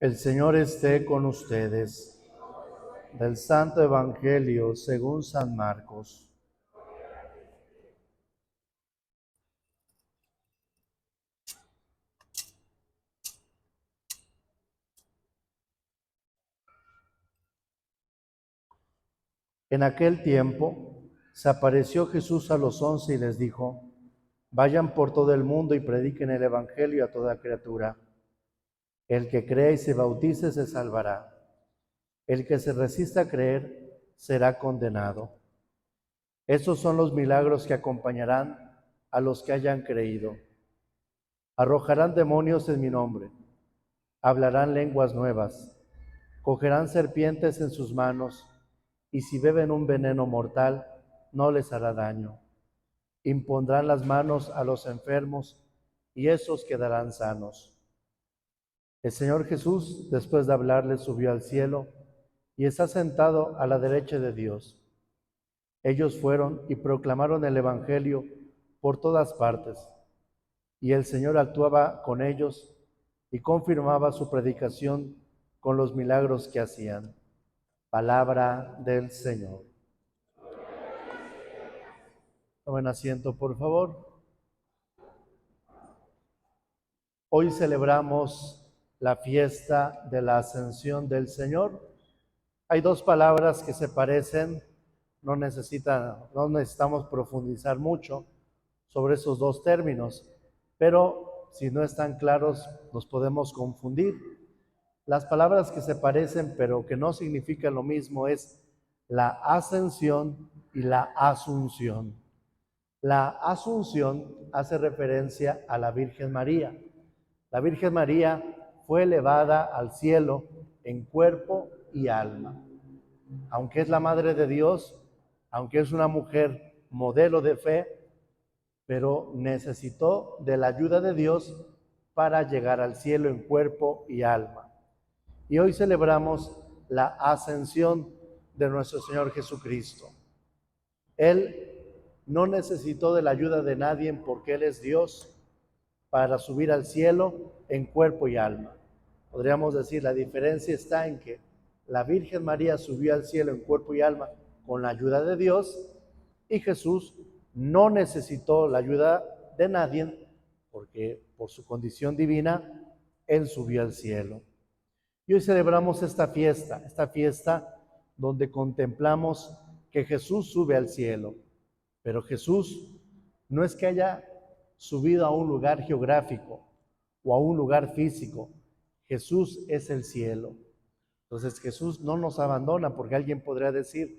El Señor esté con ustedes. Del Santo Evangelio según San Marcos. En aquel tiempo se apareció Jesús a los 11 y les dijo: Vayan por todo el mundo y prediquen el Evangelio a toda criatura. El que crea y se bautice se salvará. El que se resista a creer será condenado. Estos son los milagros que acompañarán a los que hayan creído. Arrojarán demonios en mi nombre, hablarán lenguas nuevas, cogerán serpientes en sus manos, y si beben un veneno mortal, no les hará daño. Impondrán las manos a los enfermos, y esos quedarán sanos. El Señor Jesús, después de hablarles, subió al cielo, y está sentado a la derecha de Dios. Ellos fueron y proclamaron el Evangelio por todas partes, y el Señor actuaba con ellos y confirmaba su predicación con los milagros que hacían. Palabra del Señor. Tomen asiento, por favor. Hoy celebramos la fiesta de la Ascensión del Señor. Hay dos palabras que se parecen, no necesitamos profundizar mucho sobre esos dos términos, pero si no están claros nos podemos confundir. Las palabras que se parecen pero que no significan lo mismo es la ascensión y la asunción. La asunción hace referencia a la Virgen María. La Virgen María fue elevada al cielo en cuerpo y alma. Aunque es la Madre de Dios, aunque es una mujer modelo de fe, pero necesitó de la ayuda de Dios para llegar al cielo en cuerpo y alma. Y hoy celebramos la ascensión de nuestro Señor Jesucristo. Él no necesitó de la ayuda de nadie porque Él es Dios para subir al cielo en cuerpo y alma. Podríamos decir, la diferencia está en que la Virgen María subió al cielo en cuerpo y alma con la ayuda de Dios, y Jesús no necesitó la ayuda de nadie porque por su condición divina Él subió al cielo. Y hoy celebramos esta fiesta donde contemplamos que Jesús sube al cielo. Pero Jesús no es que haya subido a un lugar geográfico o a un lugar físico. Jesús es el cielo. Entonces Jesús no nos abandona, porque alguien podría decir,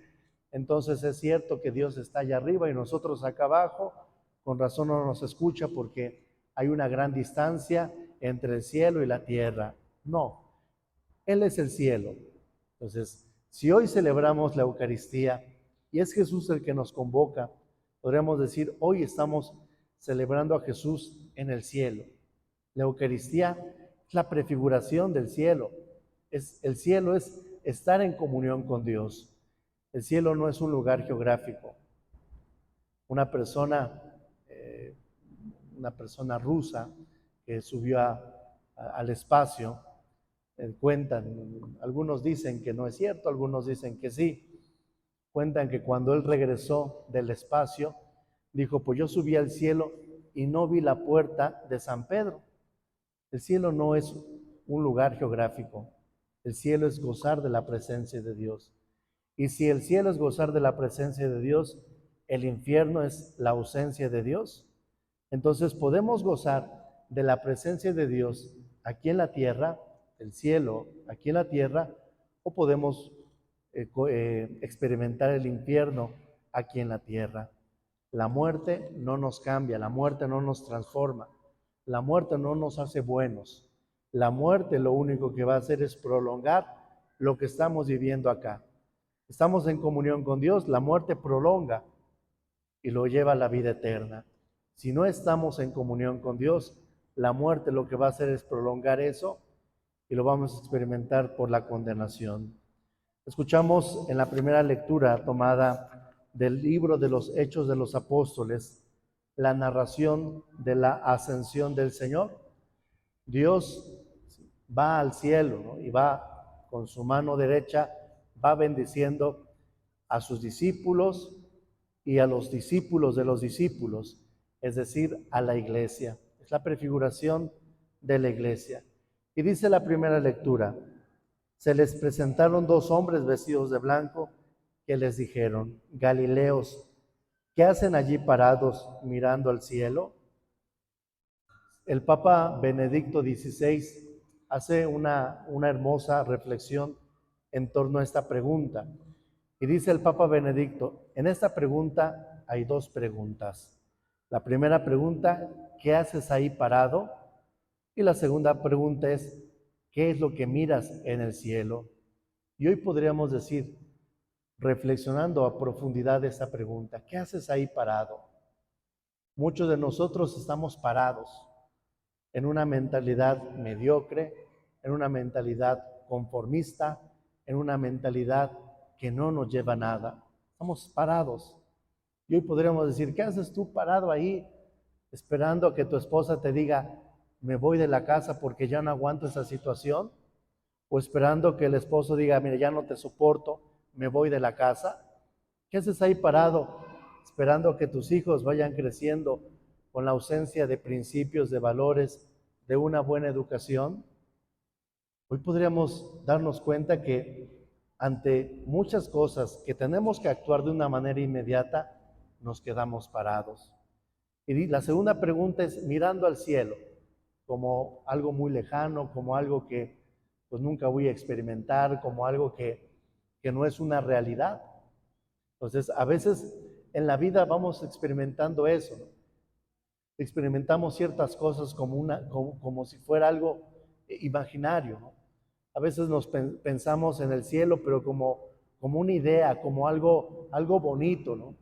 entonces es cierto que Dios está allá arriba y nosotros acá abajo, con razón no nos escucha porque hay una gran distancia entre el cielo y la tierra. No, Él es el cielo. Entonces, si hoy celebramos la Eucaristía y es Jesús el que nos convoca, podríamos decir, hoy estamos celebrando a Jesús en el cielo. La Eucaristía es la prefiguración del cielo. El cielo es estar en comunión con Dios. El cielo no es un lugar geográfico. Una persona rusa que subió al espacio, cuentan, algunos dicen que no es cierto, algunos dicen que sí. Cuentan que cuando él regresó del espacio, dijo, pues yo subí al cielo y no vi la puerta de San Pedro. El cielo no es un lugar geográfico. El cielo es gozar de la presencia de Dios. Y si el cielo es gozar de la presencia de Dios, el infierno es la ausencia de Dios. Entonces podemos gozar de la presencia de Dios aquí en la tierra, el cielo aquí en la tierra, o podemos experimentar el infierno aquí en la tierra. La muerte no nos cambia, la muerte no nos transforma, la muerte no nos hace buenos. La muerte lo único que va a hacer es prolongar lo que estamos viviendo acá. Estamos en comunión con Dios, la muerte prolonga y lo lleva a la vida eterna. Si no estamos en comunión con Dios, la muerte lo que va a hacer es prolongar eso y lo vamos a experimentar por la condenación. Escuchamos en la primera lectura tomada del libro de los Hechos de los Apóstoles la narración de la ascensión del Señor. Dios va al cielo, ¿no? Y va con su mano derecha, va bendiciendo a sus discípulos y a los discípulos de los discípulos, es decir, a la iglesia. Es la prefiguración de la iglesia. Y dice la primera lectura: se les presentaron dos hombres vestidos de blanco que les dijeron: Galileos, ¿qué hacen allí parados mirando al cielo? El Papa Benedicto XVI hace una hermosa reflexión en torno a esta pregunta. Y dice el Papa Benedicto: en esta pregunta hay dos preguntas. La primera pregunta: ¿qué haces ahí parado? Y la segunda pregunta es: ¿qué es lo que miras en el cielo? Y hoy podríamos decir, reflexionando a profundidad de esta pregunta: ¿qué haces ahí parado? Muchos de nosotros estamos parados en una mentalidad mediocre, en una mentalidad conformista, en una mentalidad que no nos lleva a nada. Estamos parados. Y hoy podríamos decir: ¿qué haces tú parado ahí esperando a que tu esposa te diga: me voy de la casa porque ya no aguanto esa situación? O esperando que el esposo diga: mira, ya no te soporto, me voy de la casa. ¿Qué haces ahí parado esperando que tus hijos vayan creciendo con la ausencia de principios, de valores, de una buena educación? Hoy podríamos darnos cuenta que ante muchas cosas que tenemos que actuar de una manera inmediata, nos quedamos parados. Y la segunda pregunta es mirando al cielo, como algo muy lejano, como algo que pues nunca voy a experimentar, como algo que no es una realidad. Entonces, a veces en la vida vamos experimentando eso, ¿no? Experimentamos ciertas cosas como si fuera algo imaginario, ¿no? A veces nos pensamos en el cielo, pero como una idea, como algo bonito, ¿no?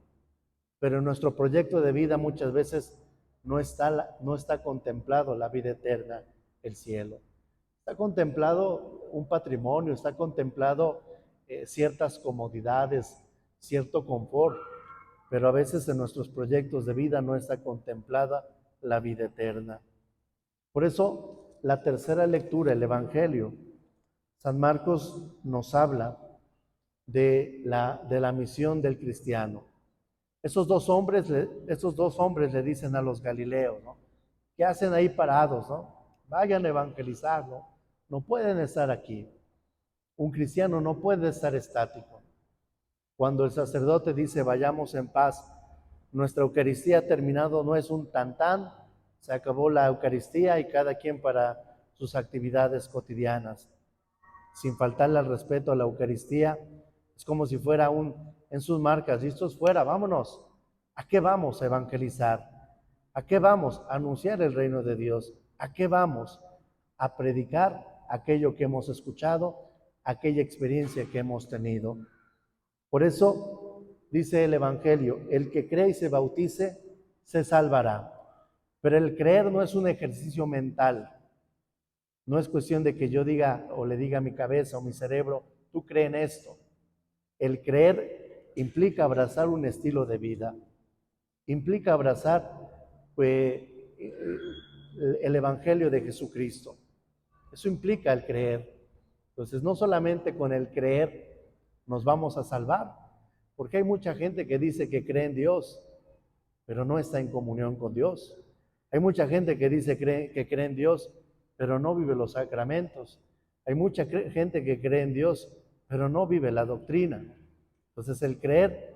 Pero en nuestro proyecto de vida muchas veces no está contemplado la vida eterna, el cielo. Está contemplado un patrimonio, está contemplado ciertas comodidades, cierto confort, pero a veces en nuestros proyectos de vida no está contemplada la vida eterna. Por eso, la tercera lectura, el Evangelio, San Marcos nos habla de la misión del cristiano. Esos dos hombres le dicen a los galileos, ¿no? ¿Qué hacen ahí parados, no? Vayan a evangelizar, ¿no? No pueden estar aquí. Un cristiano no puede estar estático. Cuando el sacerdote dice: vayamos en paz, nuestra Eucaristía ha terminado, no es un tan, se acabó la Eucaristía y cada quien para sus actividades cotidianas. Sin faltarle al respeto a la Eucaristía, es como si fuera en sus marcas: listos, fuera, vámonos. ¿A qué vamos a evangelizar? ¿A qué vamos a anunciar el reino de Dios? ¿A qué vamos a predicar aquello que hemos escuchado, aquella experiencia que hemos tenido? Por eso dice el Evangelio: el que cree y se bautice se salvará. Pero el creer no es un ejercicio mental. No es cuestión de que yo diga o le diga a mi cabeza o mi cerebro: tú cree en esto. El creer implica abrazar un estilo de vida, implica abrazar pues, el Evangelio de Jesucristo. Eso implica el creer. Entonces, no solamente con el creer nos vamos a salvar, porque hay mucha gente que dice que cree en Dios, pero no está en comunión con Dios. Hay mucha gente que dice que cree en Dios, pero no vive los sacramentos. Hay mucha gente que cree en Dios, pero no vive la doctrina. Entonces, el creer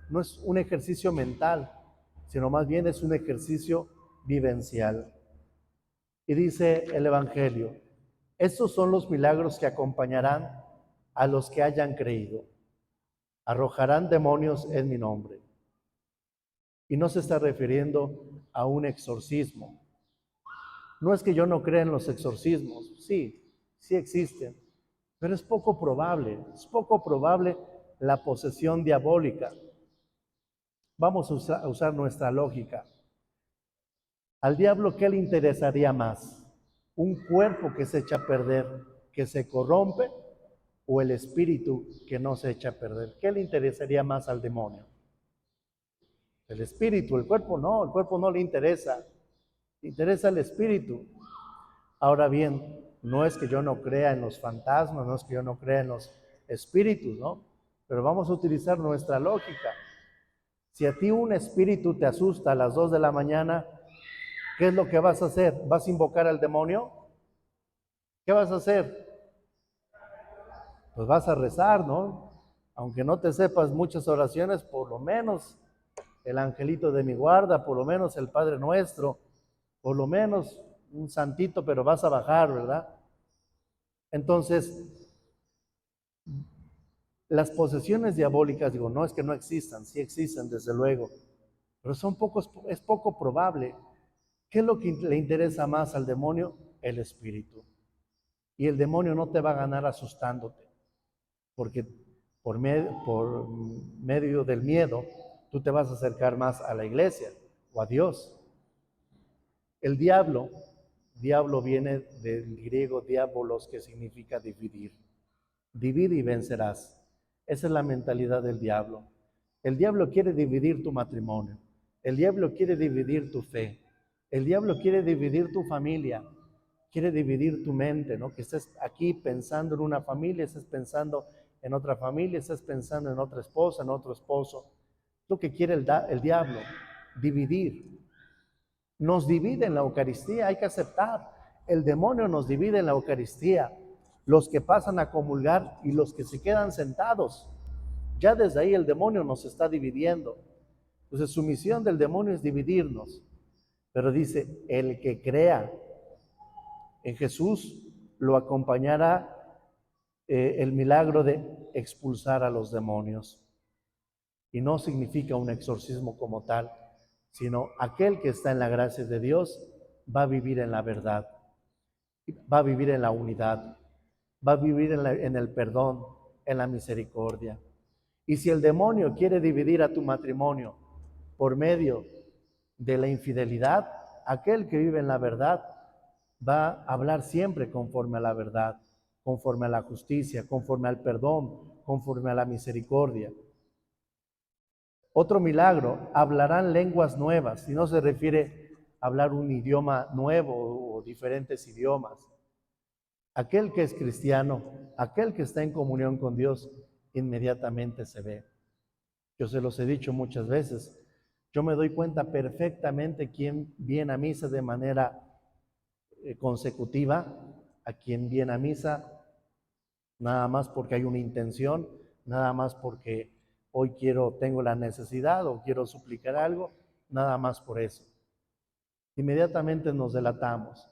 no es un ejercicio mental, sino más bien es un ejercicio vivencial. Y dice el Evangelio: estos son los milagros que acompañarán a los que hayan creído. Arrojarán demonios en mi nombre. Y no se está refiriendo a un exorcismo. No es que yo no crea en los exorcismos, sí existen, pero es poco probable la posesión diabólica. Vamos a usar nuestra lógica. Al diablo, ¿qué le interesaría más? ¿Un cuerpo que se echa a perder, que se corrompe, o el espíritu que no se echa a perder? ¿Qué le interesaría más al demonio? El espíritu, el cuerpo no le interesa, le interesa el espíritu. Ahora bien, No es que yo no crea en los fantasmas, no es que yo no crea en los espíritus, ¿no? Pero vamos a utilizar nuestra lógica. Si a ti un espíritu te asusta a las 2 de la mañana, ¿qué es lo que vas a hacer? ¿Vas a invocar al demonio? ¿Qué vas a hacer? Pues vas a rezar, ¿no? Aunque no te sepas muchas oraciones, por lo menos el angelito de mi guarda, por lo menos el Padre Nuestro, por lo menos un santito, pero vas a bajar, ¿verdad? Entonces, las posesiones diabólicas, digo, no es que no existan, sí existen, desde luego, pero es poco probable. ¿Qué es lo que le interesa más al demonio? El espíritu. Y el demonio no te va a ganar asustándote, porque por medio del miedo tú te vas a acercar más a la iglesia o a Dios. El diablo viene del griego diabolos, que significa dividir. Divide y vencerás. Esa es la mentalidad del diablo. El diablo quiere dividir tu matrimonio. El diablo quiere dividir tu fe. El diablo quiere dividir tu familia. Quiere dividir tu mente, ¿no? Que estés aquí pensando en una familia, estés pensando en otra familia, estés pensando en otra esposa, en otro esposo. Lo que quiere el diablo, dividir. Nos divide en la Eucaristía, hay que aceptar. El demonio nos divide en la Eucaristía. Los que pasan a comulgar y los que se quedan sentados. Ya desde ahí el demonio nos está dividiendo. Entonces su misión del demonio es dividirnos. Pero dice, el que crea en Jesús lo acompañará el milagro de expulsar a los demonios. Y no significa un exorcismo como tal, sino aquel que está en la gracia de Dios va a vivir en la verdad, va a vivir en la unidad, va a vivir en el perdón, en la misericordia. Y si el demonio quiere dividir a tu matrimonio por medio de la infidelidad, aquel que vive en la verdad va a hablar siempre conforme a la verdad, conforme a la justicia, conforme al perdón, conforme a la misericordia. Otro milagro, hablarán lenguas nuevas, y no se refiere a hablar un idioma nuevo o diferentes idiomas. Aquel que es cristiano, aquel que está en comunión con Dios, inmediatamente se ve. Yo se los he dicho muchas veces. Yo me doy cuenta perfectamente quién viene a misa de manera consecutiva, a quien viene a misa nada más porque hay una intención, nada más porque hoy tengo la necesidad o quiero suplicar algo, nada más por eso. Inmediatamente nos delatamos,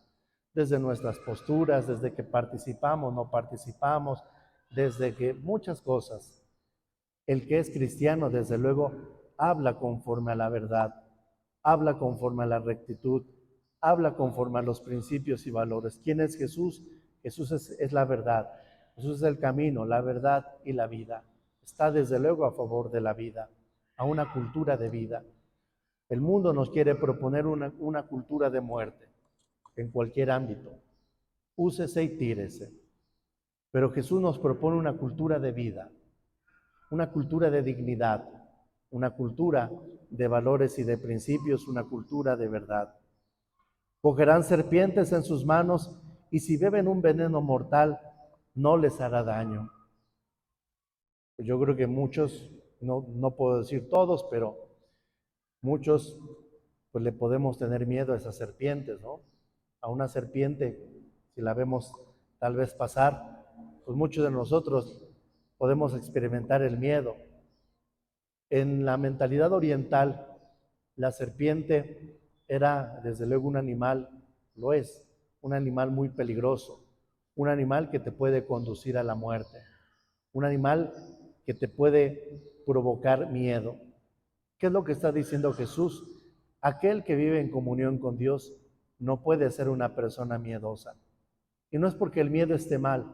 desde nuestras posturas, desde que participamos, no participamos, desde que muchas cosas. El que es cristiano, desde luego, habla conforme a la verdad, habla conforme a la rectitud, habla conforme a los principios y valores. ¿Quién es Jesús? Jesús es la verdad. Jesús es el camino, la verdad y la vida. Está desde luego a favor de la vida, a una cultura de vida. El mundo nos quiere proponer una cultura de muerte en cualquier ámbito. Úsese y tírese. Pero Jesús nos propone una cultura de vida, una cultura de dignidad, una cultura de valores y de principios, una cultura de verdad. Cogerán serpientes en sus manos y si beben un veneno mortal, no les hará daño. Yo creo que muchos, no puedo decir todos, pero muchos pues le podemos tener miedo a esas serpientes, ¿no? A una serpiente, si la vemos tal vez pasar, pues muchos de nosotros podemos experimentar el miedo. En la mentalidad oriental, la serpiente era desde luego un animal, lo es, un animal muy peligroso, un animal que te puede conducir a la muerte, un animal que te puede provocar miedo. ¿Qué es lo que está diciendo Jesús? Aquel que vive en comunión con Dios no puede ser una persona miedosa. Y no es porque el miedo esté mal,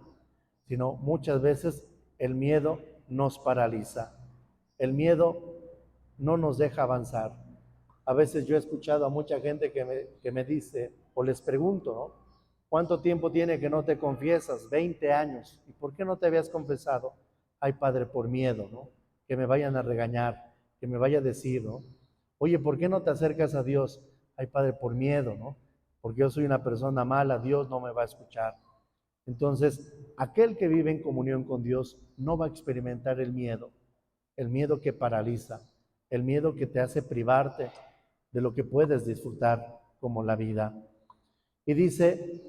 sino muchas veces el miedo nos paraliza. El miedo no nos deja avanzar. A veces yo he escuchado a mucha gente que me dice, o les pregunto, ¿no? ¿Cuánto tiempo tiene que no te confiesas? 20 años. ¿Y por qué no te habías confesado? Ay, Padre, por miedo, ¿no? Que me vayan a regañar, que me vaya a decir, ¿no? Oye, ¿por qué no te acercas a Dios? Ay, Padre, por miedo, ¿no? Porque yo soy una persona mala, Dios no me va a escuchar. Entonces, aquel que vive en comunión con Dios no va a experimentar el miedo que paraliza, el miedo que te hace privarte de lo que puedes disfrutar como la vida. Y dice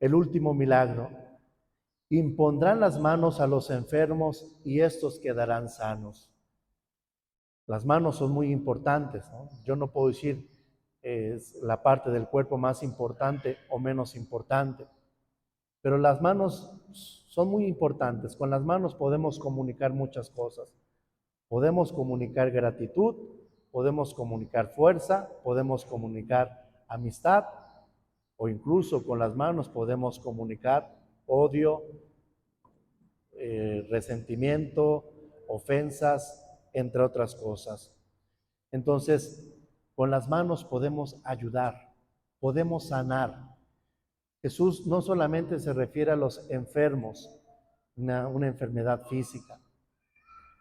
el último milagro: impondrán las manos a los enfermos y estos quedarán sanos. Las manos son muy importantes, ¿no? Yo no puedo decir es la parte del cuerpo más importante o menos importante, pero las manos son muy importantes. Con las manos podemos comunicar muchas cosas. Podemos comunicar gratitud, podemos comunicar fuerza, podemos comunicar amistad, o incluso con las manos podemos comunicar odio, resentimiento, ofensas, entre otras cosas. Entonces, con las manos podemos ayudar, podemos sanar. Jesús no solamente se refiere a los enfermos, una enfermedad física.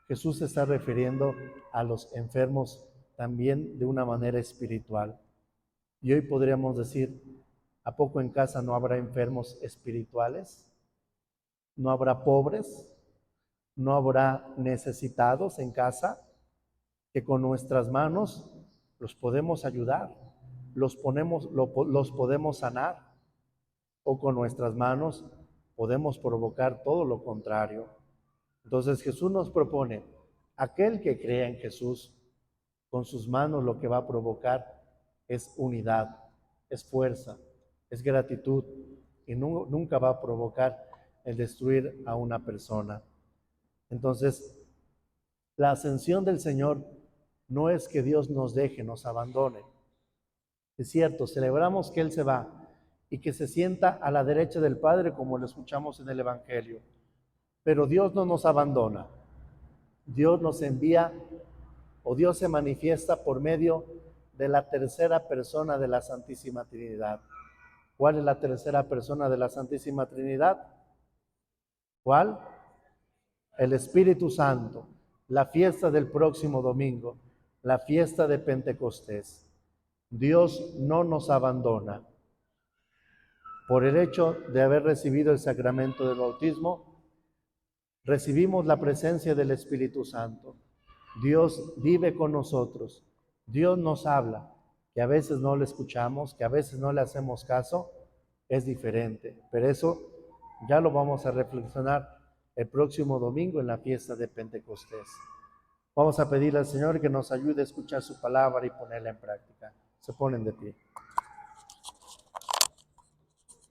Jesús se está refiriendo a los enfermos también de una manera espiritual. Y hoy podríamos decir, ¿a poco en casa no habrá enfermos espirituales? ¿No habrá pobres? ¿No habrá necesitados en casa? Que con nuestras manos los podemos ayudar, los podemos sanar, o con nuestras manos podemos provocar todo lo contrario. Entonces Jesús nos propone, aquel que crea en Jesús, con sus manos lo que va a provocar es unidad, es fuerza, es gratitud, y nunca va a provocar el destruir a una persona. Entonces, la ascensión del Señor no es que Dios nos deje, nos abandone. Es cierto, celebramos que Él se va y que se sienta a la derecha del Padre, como lo escuchamos en el Evangelio. Pero Dios no nos abandona. Dios nos envía, o Dios se manifiesta por medio de la tercera persona de la Santísima Trinidad. ¿Cuál es la tercera persona de la Santísima Trinidad? ¿Cuál? El Espíritu Santo. La fiesta del próximo domingo, la fiesta de Pentecostés. Dios no nos abandona. Por el hecho de haber recibido el sacramento del bautismo, recibimos la presencia del Espíritu Santo. Dios vive con nosotros. Dios nos habla, que a veces no le escuchamos, que a veces no le hacemos caso, es diferente. Pero eso ya lo vamos a reflexionar el próximo domingo en la fiesta de Pentecostés. Vamos a pedirle al Señor que nos ayude a escuchar su palabra y ponerla en práctica. Se ponen de pie.